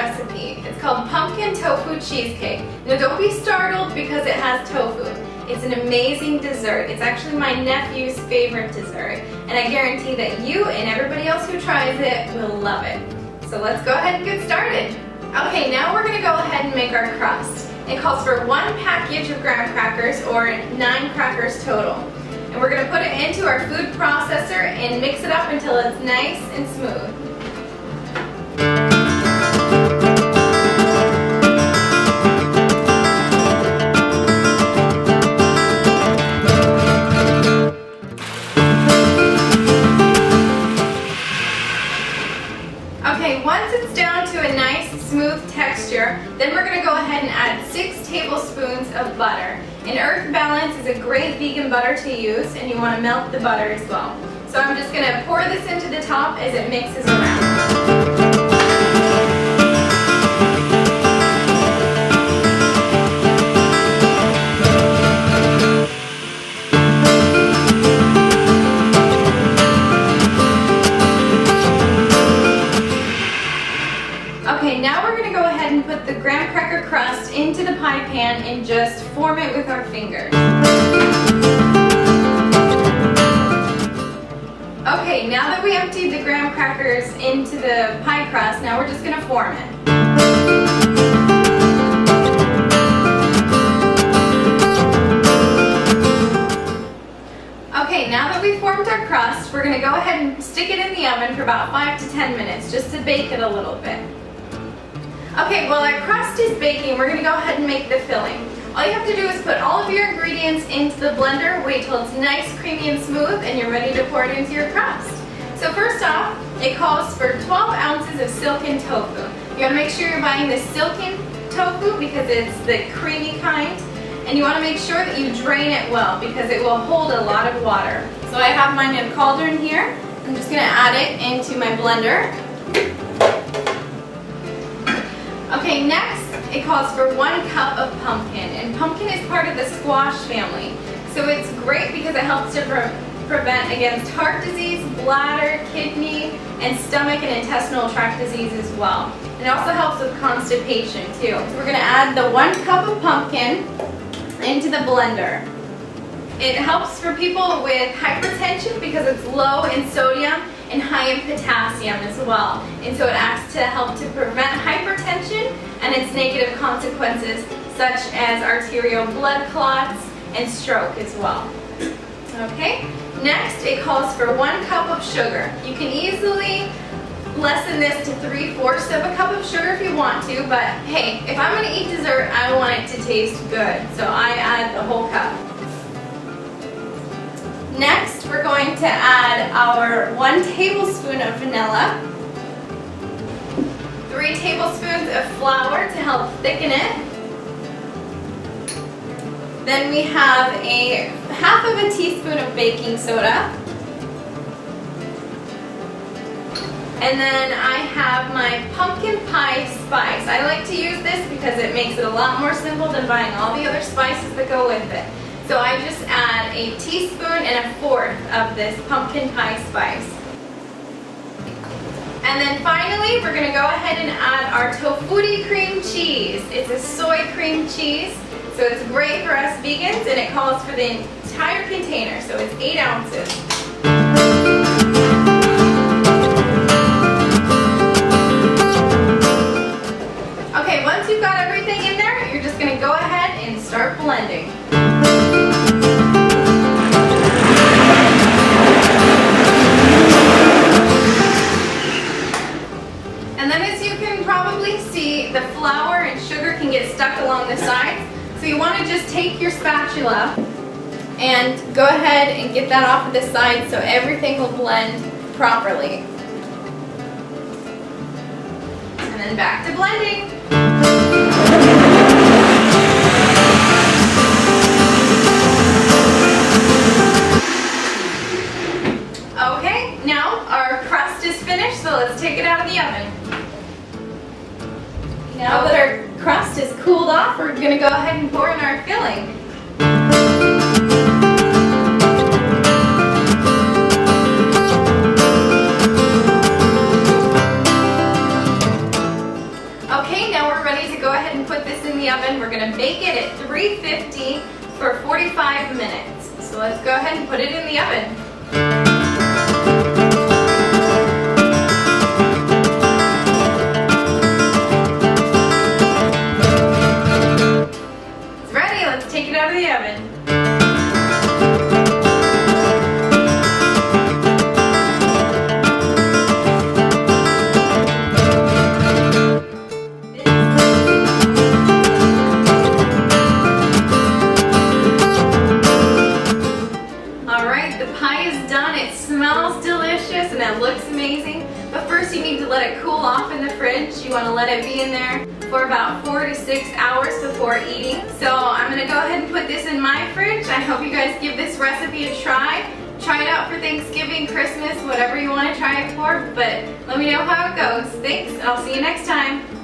recipe. It's called pumpkin tofu cheesecake. Now don't be startled because it has tofu. It's an amazing dessert. It's actually my nephew's favorite dessert, and I guarantee that you and everybody else who tries it will love it. So let's go ahead and get started. Okay, now we're gonna go ahead and make our crust. It calls for 1 package of graham crackers, or 9 crackers total. And we're gonna put it into our food processor and mix it up until it's nice and smooth. Okay, once it's down to a nice smooth texture, then we're going to go ahead and add 6 tablespoons of butter. And Earth Balance is a great vegan butter to use, and you want to melt the butter as well. So I'm just going to pour this into the top as it mixes around. Okay, now we're going to go ahead and put the graham cracker crust into the pie pan and just form it with our fingers. Okay, now that we emptied the graham crackers into the pie crust, now we're just going to form it. Okay, now that we've formed our crust, we're going to go ahead and stick it in the oven for about 5 to 10 minutes just to bake it a little bit. Okay, while our crust is baking, we're going to go ahead and make the filling. All you have to do is put all of your ingredients into the blender, wait till it's nice, creamy, and smooth, and you're ready to pour it into your crust. So first off, it calls for 12 ounces of silken tofu. You want to make sure you're buying the silken tofu because it's the creamy kind, and you want to make sure that you drain it well because it will hold a lot of water. So I have mine in a cauldron here. I'm just going to add it into my blender. Okay, next it calls for 1 cup of pumpkin, and pumpkin is part of the squash family. So it's great because it helps to prevent against heart disease, bladder, kidney, and stomach and intestinal tract disease as well. It also helps with constipation too. So we're going to add the 1 cup of pumpkin into the blender. It helps for people with hypertension because it's low in sodium and high in potassium as well. And so it acts to help to prevent hypertension and its negative consequences such as arterial blood clots and stroke as well. Okay, next it calls for 1 cup of sugar. You can easily lessen this to 3/4 of a cup of sugar if you want to, but hey, if I'm going to eat dessert, I want it to taste good, so I add the whole cup. Next, we're going to add our 1 tablespoon of vanilla, 3 tablespoons of flour to help thicken it. Then we have a 1/2 teaspoon of baking soda. And then I have my pumpkin pie spice. I like to use this because it makes it a lot more simple than buying all the other spices that go with it. So I just add a teaspoon and 1/4 of this pumpkin pie spice. And then finally, we're going to go ahead and add our tofutti cream cheese. It's a soy cream cheese, so it's great for us vegans, and it calls for the entire container, so it's 8 ounces. Okay, once you've got everything in there, you're just going to go ahead and start blending. And then as you can probably see, the flour and sugar can get stuck along the sides. So you want to just take your spatula and go ahead and get that off of the side so everything will blend properly. And then back to blending. Okay, now our crust is finished, so let's take it out of the oven. Now that our crust is cooled off, we're going to go ahead and pour in our filling. put this in the oven. We're gonna bake it at 350 for 45 minutes. So let's go ahead and put it in the oven. It's ready, let's take it out of the oven. Smells delicious and it looks amazing, but first you need to let it cool off in the fridge. You want to let it be in there for about 4 to 6 hours before eating. So I'm going to go ahead and put this in my fridge. I hope you guys give this recipe a try. Try it out for Thanksgiving, Christmas, whatever you want to try it for, but let me know how it goes. Thanks, and I'll see you next time.